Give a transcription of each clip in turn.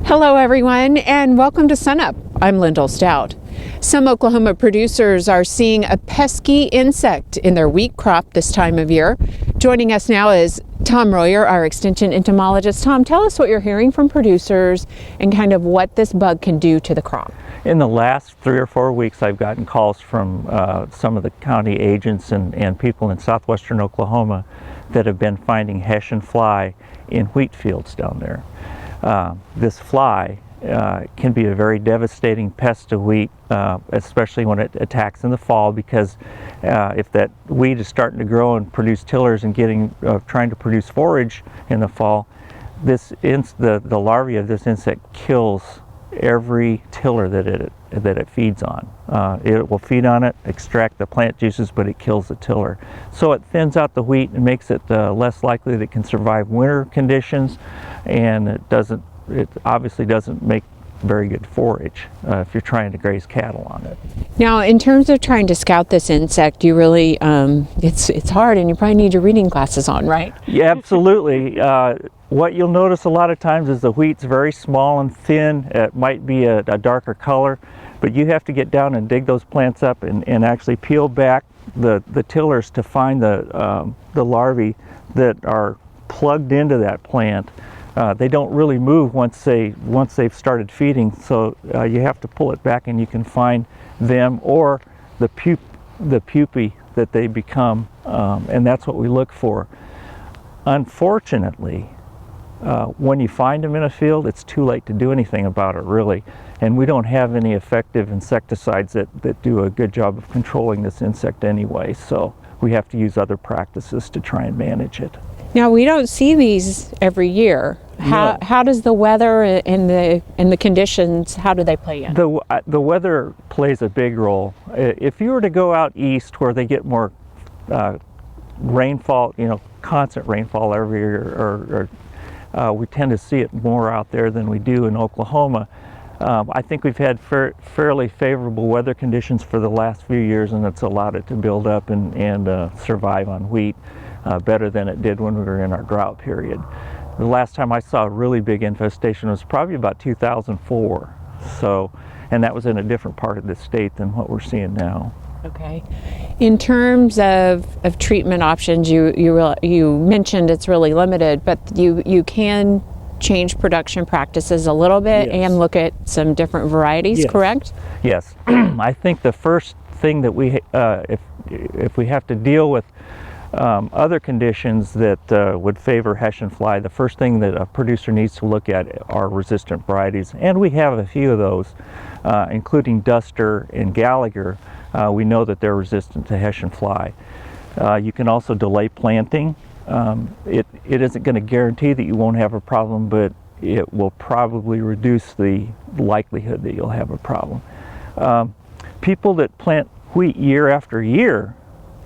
Hello everyone and welcome to SUNUP. I'm Lyndall Stout. Some Oklahoma producers are seeing a pesky insect in their wheat crop this time of year. Joining us now is Tom Royer, our extension entomologist. Tom, tell us what you're hearing from producers and kind of what this bug can do to the crop. In the last 3 or 4 weeks, I've gotten calls from some of the county agents and people in southwestern Oklahoma that have been finding Hessian fly in wheat fields down there. This fly can be a very devastating pest to wheat, especially when it attacks in the fall, because if that wheat is starting to grow and produce tillers and trying to produce forage in the fall, the larvae of this insect kills every tiller that it feeds on. It will feed on it, extract the plant juices, but it kills the tiller. So it thins out the wheat and makes it less likely that it can survive winter conditions, and it obviously doesn't make very good forage if you're trying to graze cattle on it. Now, in terms of trying to scout this insect, you really, it's hard, and you probably need your reading glasses on, right? Yeah, absolutely. What you'll notice a lot of times is the wheat's very small and thin. It might be a darker color, but you have to get down and dig those plants up and actually peel back the tillers to find the larvae that are plugged into that plant. They don't really move once they've started feeding, so you have to pull it back and you can find them or the pupae that they become, and that's what we look for. Unfortunately, when you find them in a field, it's too late to do anything about it, really, and we don't have any effective insecticides that do a good job of controlling this insect anyway, so we have to use other practices to try and manage it. Now, we don't see these every year. How does the weather and the conditions, how do they play in? The weather plays a big role. If you were to go out east where they get more rainfall, constant rainfall every year, or we tend to see it more out there than we do in Oklahoma. I think we've had fairly favorable weather conditions for the last few years, and it's allowed it to build up and survive on wheat better than it did when we were in our drought period. The last time I saw a really big infestation was probably about 2004. And that was in a different part of the state than what we're seeing now. Okay. In terms of treatment options, you mentioned it's really limited, but you can change production practices a little bit. Yes. And look at some different varieties, yes. Correct? Yes. I think the first thing that if we have to deal with other conditions that would favor Hessian fly, the first thing that a producer needs to look at are resistant varieties, and we have a few of those, including Duster and Gallagher. We know that they're resistant to Hessian fly. You can also delay planting. It isn't going to guarantee that you won't have a problem, but it will probably reduce the likelihood that you'll have a problem. People that plant wheat year after year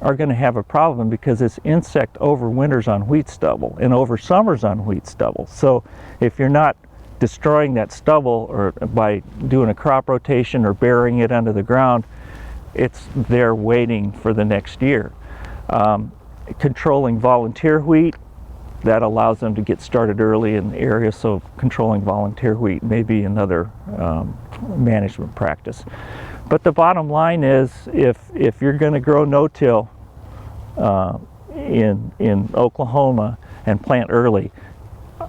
are going to have a problem because this insect overwinters on wheat stubble and oversummers on wheat stubble. So if you're not destroying that stubble or by doing a crop rotation or burying it under the ground, it's there waiting for the next year. Controlling volunteer wheat, that allows them to get started early in the area, so controlling volunteer wheat may be another management practice. But the bottom line is, if you're going to grow no-till in Oklahoma and plant early,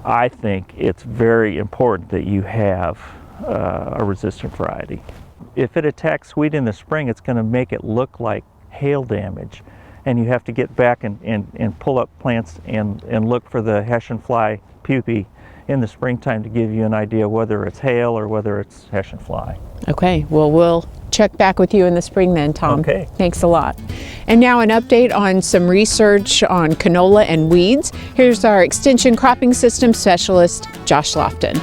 I think it's very important that you have a resistant variety. If it attacks wheat in the spring, it's going to make it look like hail damage, and you have to get back and pull up plants and look for the Hessian fly pupae in the springtime to give you an idea whether it's hail or whether it's Hessian fly. Okay, well, we'll check back with you in the spring then, Tom. Okay. Thanks a lot. And now an update on some research on canola and weeds. Here's our Extension Cropping System Specialist, Josh Lofton.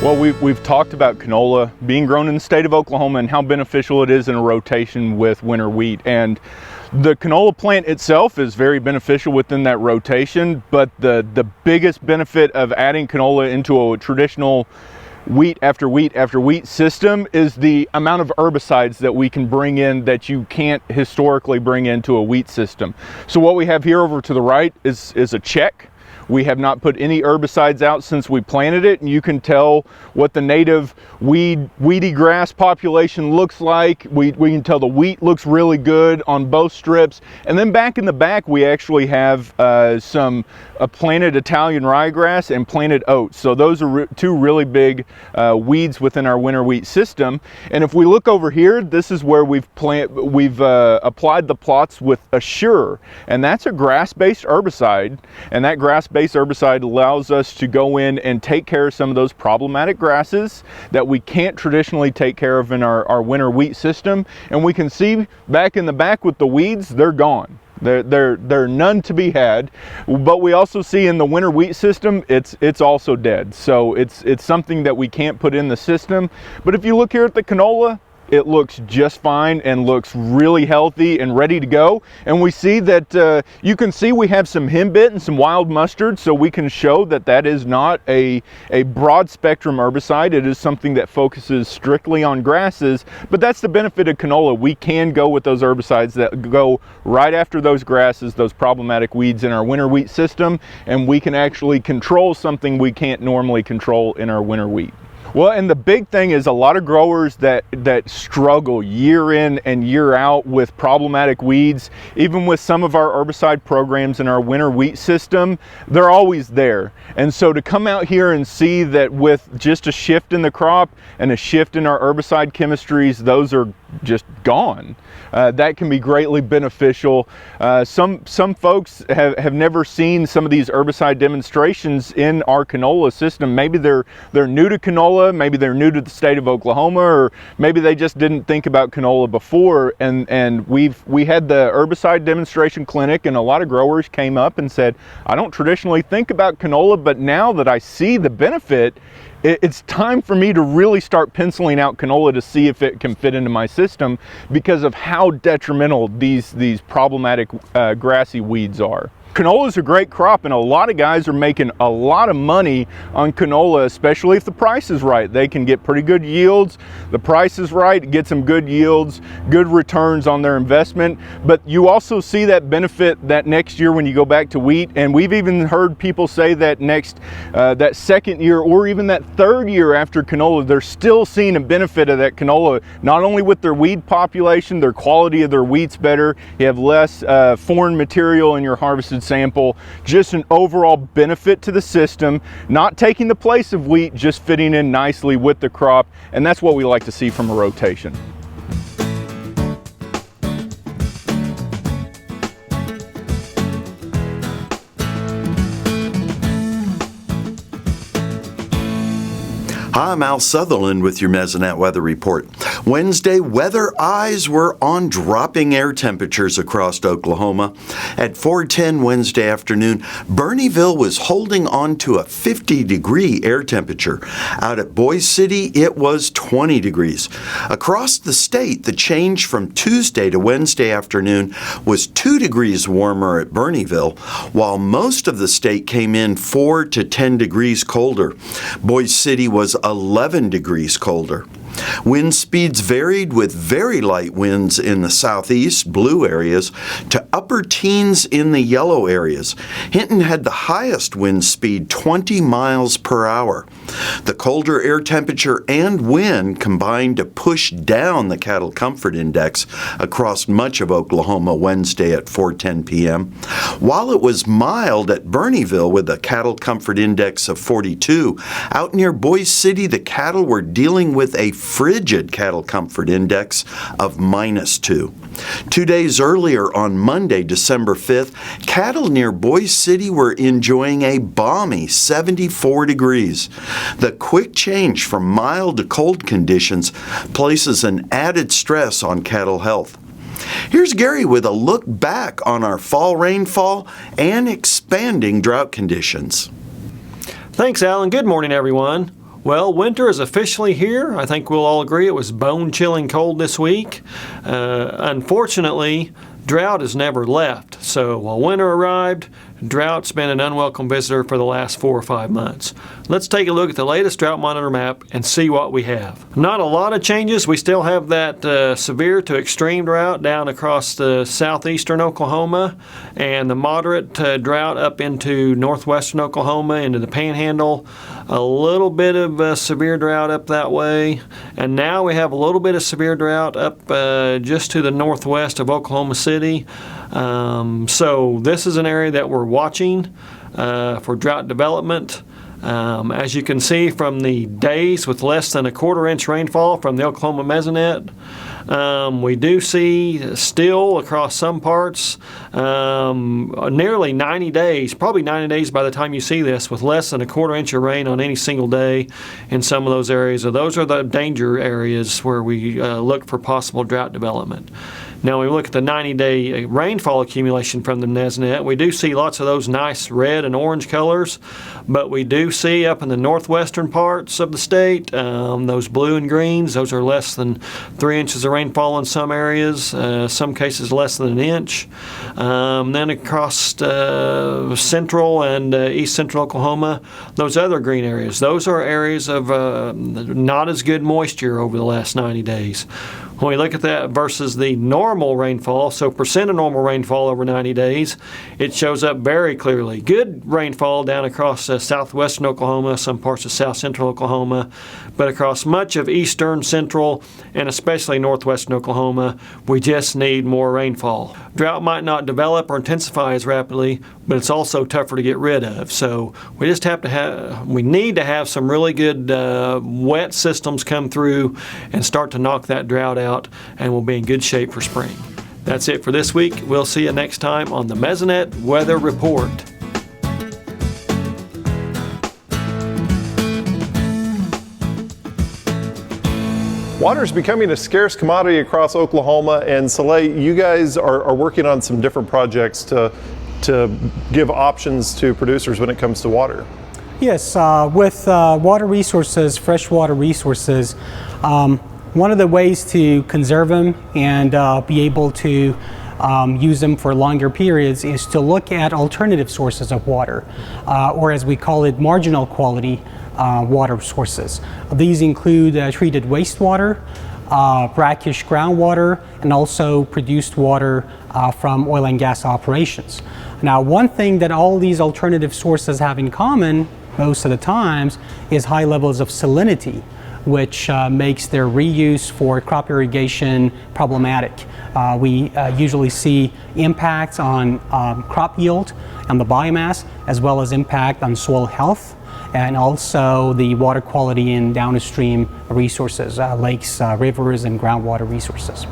Well, we've talked about canola being grown in the state of Oklahoma and how beneficial it is in a rotation with winter wheat. And the canola plant itself is very beneficial within that rotation, but the biggest benefit of adding canola into a traditional wheat after wheat after wheat system is the amount of herbicides that we can bring in that you can't historically bring into a wheat system. So what we have here over to the right is a check We have not put any herbicides out since we planted it, and you can tell what the native weedy grass population looks like. We can tell the wheat looks really good on both strips. And then back in the back, we actually have some planted Italian ryegrass and planted oats. So those are two really big weeds within our winter wheat system. And if we look over here, this is where we've applied the plots with Assure, and that's a grass-based herbicide. And that grass-based herbicide allows us to go in and take care of some of those problematic grasses that we can't traditionally take care of in our winter wheat system. And we can see back in the back with the weeds, they're gone. They're none to be had. But we also see in the winter wheat system, it's also dead. So it's something that we can't put in the system. But if you look here at the canola, it looks just fine and looks really healthy and ready to go. And we see that you can see we have some henbit and some wild mustard, so we can show that that is not a broad spectrum herbicide. It is something that focuses strictly on grasses, but that's the benefit of canola. We can go with those herbicides that go right after those grasses, those problematic weeds in our winter wheat system, and we can actually control something we can't normally control in our winter wheat. Well, and the big thing is a lot of growers that struggle year in and year out with problematic weeds, even with some of our herbicide programs in our winter wheat system, they're always there. And so to come out here and see that with just a shift in the crop and a shift in our herbicide chemistries, those are just gone. That can be greatly beneficial. Some folks have never seen some of these herbicide demonstrations in our canola system. Maybe they're new to canola, maybe they're new to the state of Oklahoma, or maybe they just didn't think about canola before. And we had the herbicide demonstration clinic, and a lot of growers came up and said, I don't traditionally think about canola, but now that I see the benefit, it's time for me to really start penciling out canola to see if it can fit into my system because of how detrimental these problematic grassy weeds are. Canola is a great crop, and a lot of guys are making a lot of money on canola, especially if the price is right. They can get pretty good yields. The price is right, get some good yields, good returns on their investment. But you also see that benefit that next year when you go back to wheat. And we've even heard people say that that second year or even that third year after canola, they're still seeing a benefit of that canola, not only with their weed population, their quality of their wheat's better, you have less foreign material in your harvested sample, just an overall benefit to the system, not taking the place of wheat, just fitting in nicely with the crop, and that's what we like to see from a rotation. Hi, I'm Al Sutherland with your Mesonet weather report. Wednesday, weather eyes were on dropping air temperatures across Oklahoma. At 4:10 Wednesday afternoon, Bernieville was holding on to a 50-degree air temperature. Out at Boise City, it was 20 degrees. Across the state, the change from Tuesday to Wednesday afternoon was 2 degrees warmer at Bernieville, while most of the state came in 4 to 10 degrees colder. Boise City was 11 degrees colder. Wind speeds varied with very light winds in the southeast, blue areas, to upper teens in the yellow areas. Hinton had the highest wind speed, 20 miles per hour. The colder air temperature and wind combined to push down the Cattle Comfort Index across much of Oklahoma Wednesday at 4:10 p.m. While it was mild at Bernieville with a Cattle Comfort Index of 42, out near Boise City the cattle were dealing with a frigid Cattle Comfort Index of -2. 2 days earlier on Monday, December 5th, cattle near Boise City were enjoying a balmy 74 degrees. The quick change from mild to cold conditions places an added stress on cattle health. Here's Gary with a look back on our fall rainfall and expanding drought conditions. Thanks, Alan. Good morning, everyone. Well, winter is officially here. I think we'll all agree it was bone-chilling cold this week. Unfortunately, drought has never left. So while winter arrived, drought's been an unwelcome visitor for the last 4 or 5 months. Let's take a look at the latest drought monitor map and see what we have. Not a lot of changes. We still have that severe to extreme drought down across the southeastern Oklahoma, and the moderate drought up into northwestern Oklahoma, into the Panhandle. A little bit of severe drought up that way, and now we have a little bit of severe drought up just to the northwest of Oklahoma City. So this is an area that we're watching for drought development. As you can see from the days with less than a 1/4 inch rainfall from the Oklahoma Mesonet, we do see still across some parts nearly 90 days, probably 90 days by the time you see this, with less than a 1/4 inch of rain on any single day in some of those areas. So those are the danger areas where we look for possible drought development. Now, when we look at the 90-day rainfall accumulation from the Mesonet, we do see lots of those nice red and orange colors, but we do see up in the northwestern parts of the state, those blue and greens, those are less than 3 inches of rainfall in some areas, some cases less than an inch. Then across central and east central Oklahoma, those other green areas, those are areas of not as good moisture over the last 90 days. When we look at that versus the normal rainfall, so percent of normal rainfall over 90 days, it shows up very clearly. Good rainfall down across southwestern Oklahoma, some parts of south central Oklahoma, but across much of eastern, central, and especially northwestern Oklahoma, we just need more rainfall. Drought might not develop or intensify as rapidly, but it's also tougher to get rid of. So we just have to we need to have some really good wet systems come through and start to knock that drought out, and we'll be in good shape for spring. That's it for this week. We'll see you next time on the Mesonet Weather Report. Water is becoming a scarce commodity across Oklahoma, and Soleil, you guys are working on some different projects to give options to producers when it comes to water. Yes, with water resources, freshwater resources, one of the ways to conserve them and be able to use them for longer periods is to look at alternative sources of water, or as we call it, marginal quality water sources. These include treated wastewater, brackish groundwater, and also produced water from oil and gas operations. Now, one thing that all these alternative sources have in common most of the times is high levels of salinity, which makes their reuse for crop irrigation problematic. We usually see impacts on crop yield and the biomass, as well as impact on soil health, and also the water quality in downstream resources, lakes, rivers, and groundwater resources.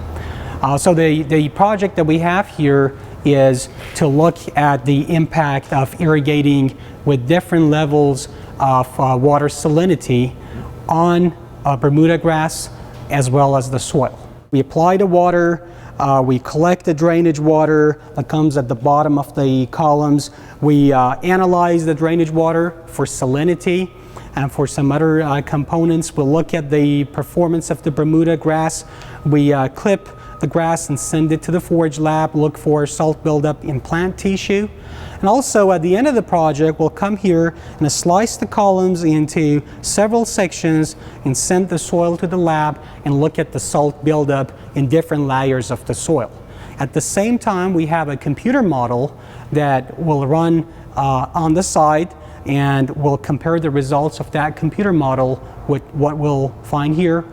So the project that we have here is to look at the impact of irrigating with different levels of water salinity on Bermuda grass as well as the soil. We apply the water, we collect the drainage water that comes at the bottom of the columns. We analyze the drainage water for salinity and for some other components. We'll look at the performance of the Bermuda grass. We clip the grass and send it to the forage lab, look for salt buildup in plant tissue. And also at the end of the project, we'll come here and slice the columns into several sections and send the soil to the lab and look at the salt buildup in different layers of the soil. At the same time, we have a computer model that will run on the side, and we'll compare the results of that computer model with what we'll find here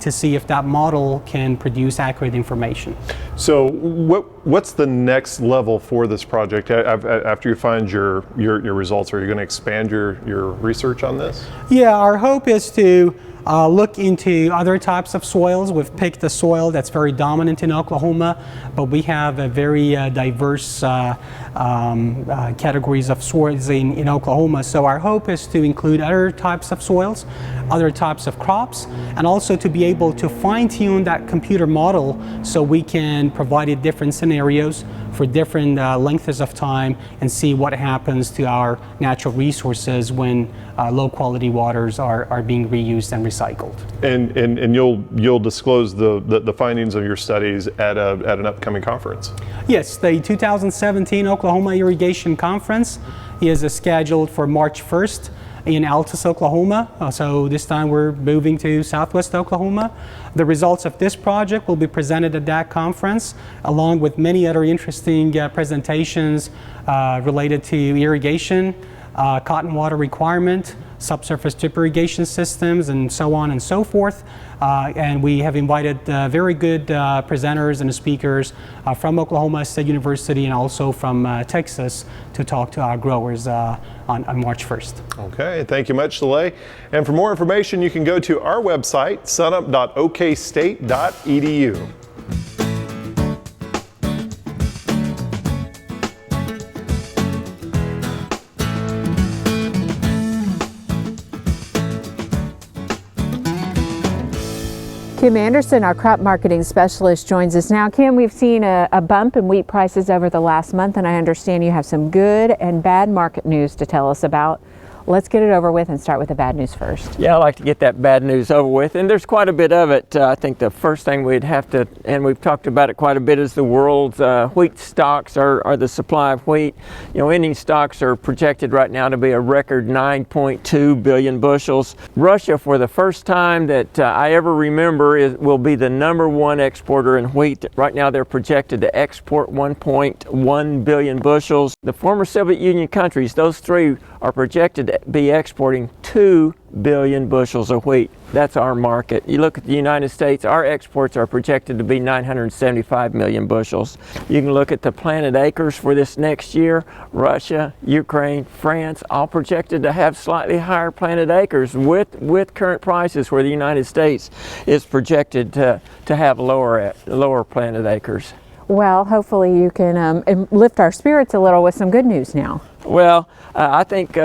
to see if that model can produce accurate information. So what's the next level for this project? After you find your results, are you going to expand your research on this? Yeah, our hope is to look into other types of soils. We've picked a soil that's very dominant in Oklahoma, but we have a very diverse categories of soils in Oklahoma. So our hope is to include other types of soils, other types of crops, and also to be able to fine-tune that computer model so we can provide it different scenarios for different lengths of time and see what happens to our natural resources when low quality waters are being reused and recycled. And you'll disclose the findings of your studies at an upcoming conference. Yes, the 2017 Oklahoma Irrigation Conference is scheduled for March 1st in Altus, Oklahoma. So this time we're moving to Southwest Oklahoma. The results of this project will be presented at that conference, along with many other interesting presentations related to irrigation, cotton water requirement, subsurface drip irrigation systems, and so on and so forth. And we have invited very good presenters and speakers from Oklahoma State University and also from Texas to talk to our growers on March 1st. Okay, thank you much, Soleil. And for more information, you can go to our website, sunup.okstate.edu. Kim Anderson, our crop marketing specialist, joins us now. Kim, we've seen a bump in wheat prices over the last month, and I understand you have some good and bad market news to tell us about. Let's get it over with and start with the bad news first. Yeah, I like to get that bad news over with, and there's quite a bit of it. I think the first thing we'd have to, and we've talked about it quite a bit, is the world's wheat stocks or the supply of wheat. You know, ending stocks are projected right now to be a record 9.2 billion bushels. Russia, for the first time that I ever remember, will be the #1 exporter in wheat. Right now they're projected to export 1.1 billion bushels. The former Soviet Union countries, those three, are projected to be exporting 2 billion bushels of wheat. That's our market. You look at the United States, our exports are projected to be 975 million bushels. You can look at the planted acres for this next year. Russia, Ukraine, France, all projected to have slightly higher planted acres with current prices, where the United States is projected to have lower planted acres. Well, hopefully you can lift our spirits a little with some good news now. Well, I think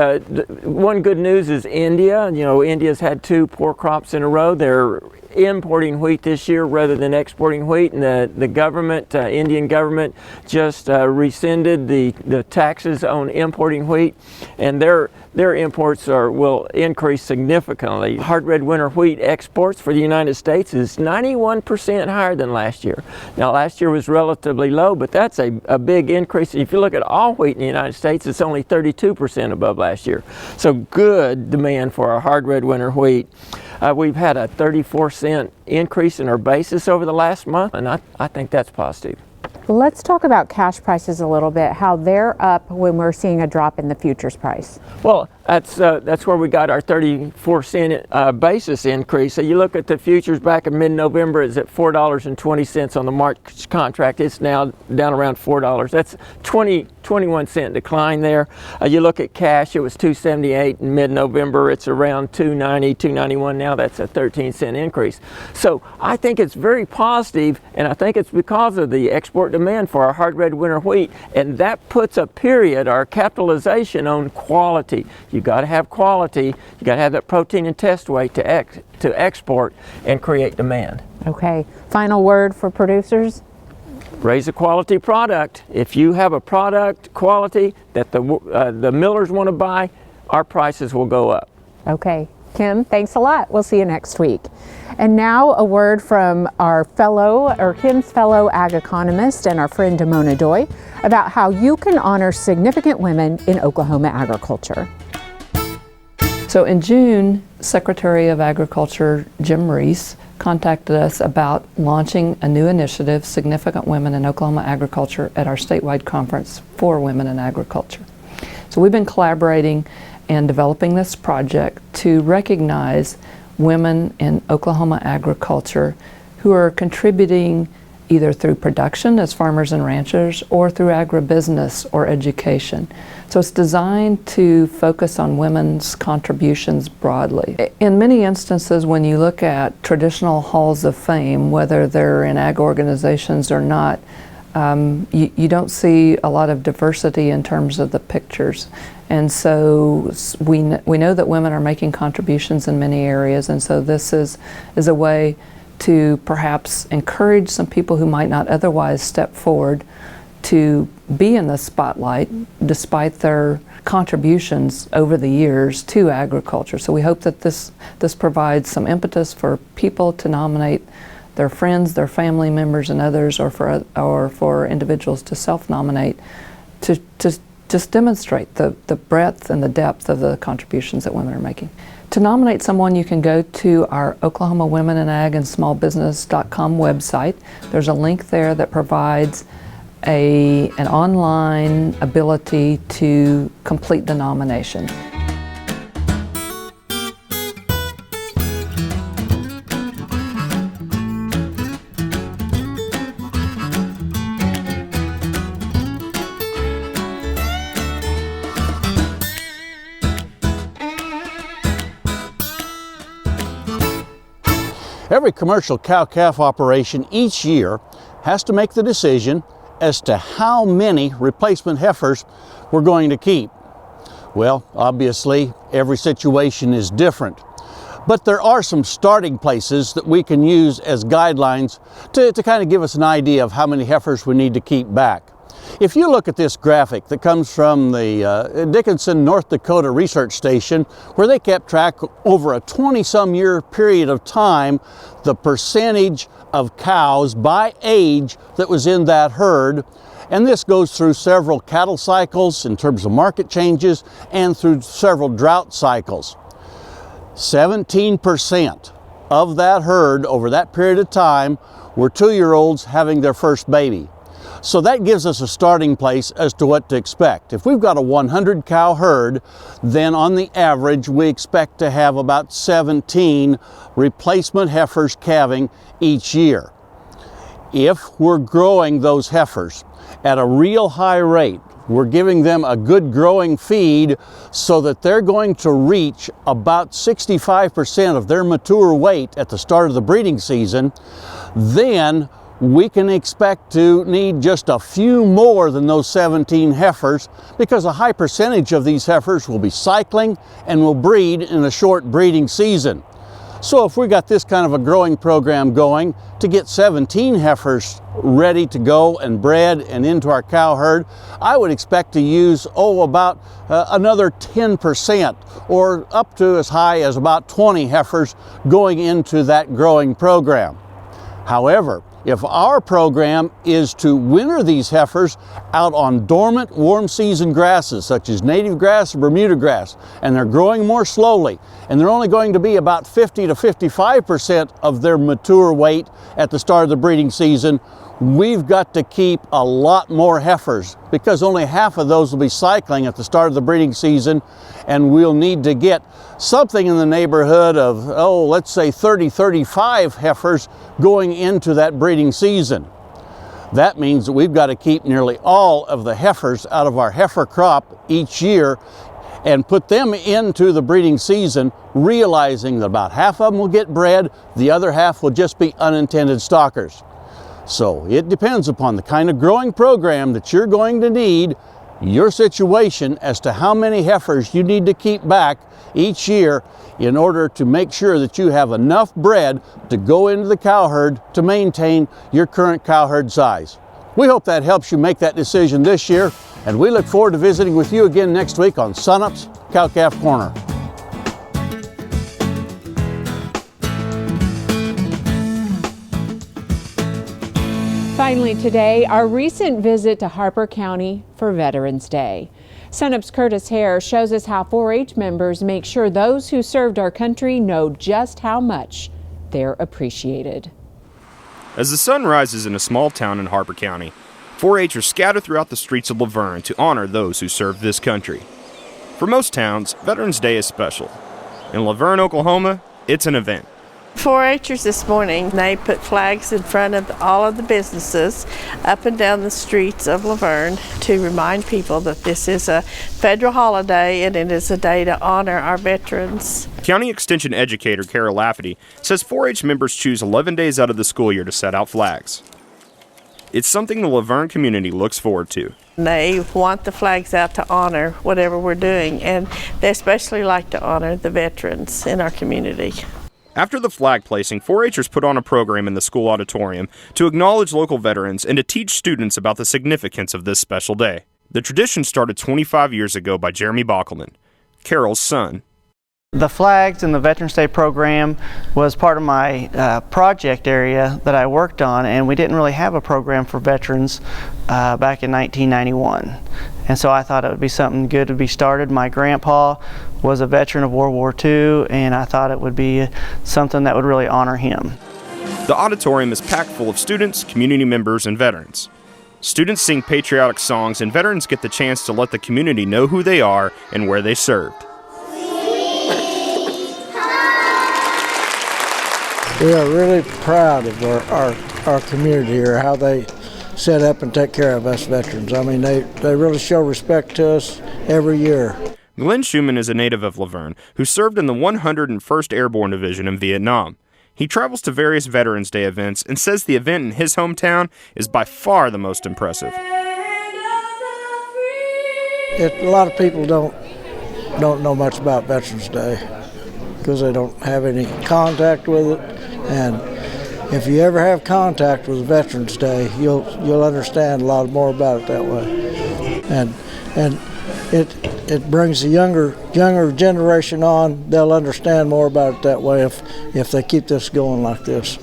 one good news is India. You know, India's had 2 poor crops in a row. They're importing wheat this year rather than exporting wheat, and the government, Indian government, just rescinded the taxes on importing wheat, and their imports will increase significantly. Hard red winter wheat exports for the United States is 91% higher than last year. Now, last year was relatively low, but that's a big increase. If you look at all wheat in the United States, it's only 32% above last year. So good demand for our hard red winter wheat. We've had a 34-cent increase in our basis over the last month, and I think that's positive. Let's talk about cash prices a little bit, how they're up when we're seeing a drop in the futures price. Well, that's where we got our 34-cent basis increase. So you look at the futures back in mid-November, it's at $4.20 on the March contract. It's now down around $4. That's 21-cent decline there. You look at cash, it was $2.78 in mid-November. It's around $2.90, $2.91 now. That's a 13-cent increase. So I think it's very positive, and I think it's because of the export demand for our hard red winter wheat, and that puts a period, our capitalization, on quality. You've got to have quality. You've got to have that protein and test weight to export and create demand. Okay, final word for producers? Raise a quality product. If you have a product quality that the millers want to buy, our prices will go up. Okay, Kim, thanks a lot. We'll see you next week. And now a word from Kim's fellow ag economist and our friend Damona Doy about how you can honor significant women in Oklahoma agriculture. So in June, Secretary of Agriculture Jim Reese contacted us about launching a new initiative, Significant Women in Oklahoma Agriculture, at our statewide conference for women in agriculture. So we've been collaborating and developing this project to recognize women in Oklahoma agriculture who are contributing either through production as farmers and ranchers or through agribusiness or education. So it's designed to focus on women's contributions broadly. In many instances, when you look at traditional halls of fame, whether they're in ag organizations or not, you don't see a lot of diversity in terms of the pictures. And so we know that women are making contributions in many areas, and so this is a way to perhaps encourage some people who might not otherwise step forward to be in the spotlight despite their contributions over the years to agriculture. So we hope that this provides some impetus for people to nominate their friends, their family members, and others, or for individuals to self-nominate to just demonstrate the breadth and the depth of the contributions that women are making. To nominate someone, you can go to our Oklahoma Women in Ag and Small Business.com website. There's a link there that provides an online ability to complete the nomination. Every commercial cow-calf operation each year has to make the decision as to how many replacement heifers we're going to keep. Well, obviously, every situation is different, but there are some starting places that we can use as guidelines to kind of give us an idea of how many heifers we need to keep back. If you look at this graphic that comes from the Dickinson, North Dakota Research Station, where they kept track over a 20-some year period of time, the percentage of cows by age that was in that herd, and this goes through several cattle cycles in terms of market changes and through several drought cycles. 17% of that herd over that period of time were 2-year-olds having their first baby. So that gives us a starting place as to what to expect. If we've got a 100 cow herd, then on the average we expect to have about 17 replacement heifers calving each year. If we're growing those heifers at a real high rate, we're giving them a good growing feed so that they're going to reach about 65% of their mature weight at the start of the breeding season, then we can expect to need just a few more than those 17 heifers, because a high percentage of these heifers will be cycling and will breed in a short breeding season. So if we got this kind of a growing program going, to get 17 heifers ready to go and bred and into our cow herd, I would expect to use about another 10%, or up to as high as about 20 heifers going into that growing program. However, if our program is to winter these heifers out on dormant warm season grasses such as native grass or Bermuda grass, and they're growing more slowly, and they're only going to be about 50 to 55% of their mature weight at the start of the breeding season, we've got to keep a lot more heifers, because only half of those will be cycling at the start of the breeding season, and we'll need to get something in the neighborhood of, let's say 30-35 heifers going into that breeding season. That means that we've got to keep nearly all of the heifers out of our heifer crop each year and put them into the breeding season, realizing that about half of them will get bred, the other half will just be unintended stockers. So it depends upon the kind of growing program that you're going to need, your situation, as to how many heifers you need to keep back each year in order to make sure that you have enough bred to go into the cow herd to maintain your current cow herd size. We hope that helps you make that decision this year, and we look forward to visiting with you again next week on SUNUP's Cow-Calf Corner. Finally today, our recent visit to Harper County for Veterans Day. SUNUP's Curtis Hare shows us how 4-H members make sure those who served our country know just how much they're appreciated. As the sun rises in a small town in Harper County, 4-H'ers scatter throughout the streets of Laverne to honor those who served this country. For most towns, Veterans Day is special. In Laverne, Oklahoma, it's an event. 4-H'ers this morning, they put flags in front of all of the businesses up and down the streets of Laverne to remind people that this is a federal holiday and it is a day to honor our veterans. County Extension Educator Carol Lafferty says 4-H members choose 11 days out of the school year to set out flags. It's something the Laverne community looks forward to. They want the flags out to honor whatever we're doing, and they especially like to honor the veterans in our community. After the flag placing, 4-Hers put on a program in the school auditorium to acknowledge local veterans and to teach students about the significance of this special day. The tradition started 25 years ago by Jeremy Bockelman, Carol's son. The flags and the Veterans Day program was part of my project area that I worked on, and we didn't really have a program for veterans back in 1991. And so I thought it would be something good to be started. My grandpa was a veteran of World War II, and I thought it would be something that would really honor him. The auditorium is packed full of students, community members, and veterans. Students sing patriotic songs, and veterans get the chance to let the community know who they are and where they served. We are really proud of our community here, how they set up and take care of us veterans. I mean, they really show respect to us every year. Glenn Schumann is a native of Laverne who served in the 101st Airborne Division in Vietnam. He travels to various Veterans Day events and says the event in his hometown is by far the most impressive. A lot of people don't know much about Veterans Day because they don't have any contact with it. And if you ever have contact with Veterans Day, you'll understand a lot more about it that way. And it brings the younger generation on. They'll understand more about it that way if they keep this going like this.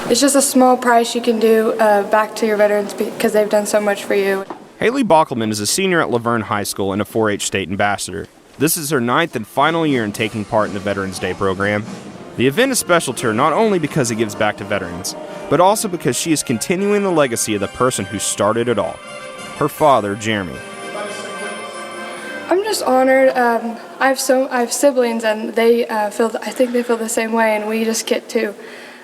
It's just a small price you can do back to your veterans because they've done so much for you. Haley Bockelman is a senior at Laverne High School and a 4-H state ambassador. This is her 9th and final year in taking part in the Veterans Day program. The event is special to her not only because it gives back to veterans, but also because she is continuing the legacy of the person who started it all, her father, Jeremy. I'm just honored. I have siblings, and I think they feel the same way, and we just get to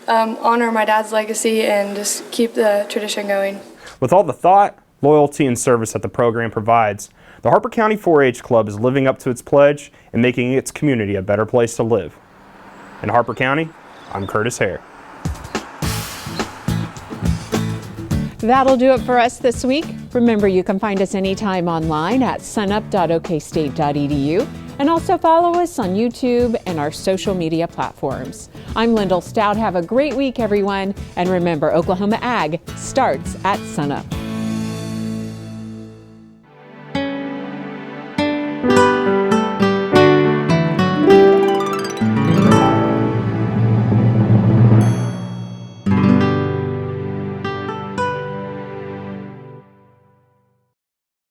honor my dad's legacy and just keep the tradition going. With all the thought, loyalty, and service that the program provides, the Harper County 4-H Club is living up to its pledge and making its community a better place to live. In Harper County, I'm Curtis Hare. That'll do it for us this week. Remember, you can find us anytime online at sunup.okstate.edu and also follow us on YouTube and our social media platforms. I'm Lyndall Stout. Have a great week, everyone. And remember, Oklahoma Ag starts at sunup.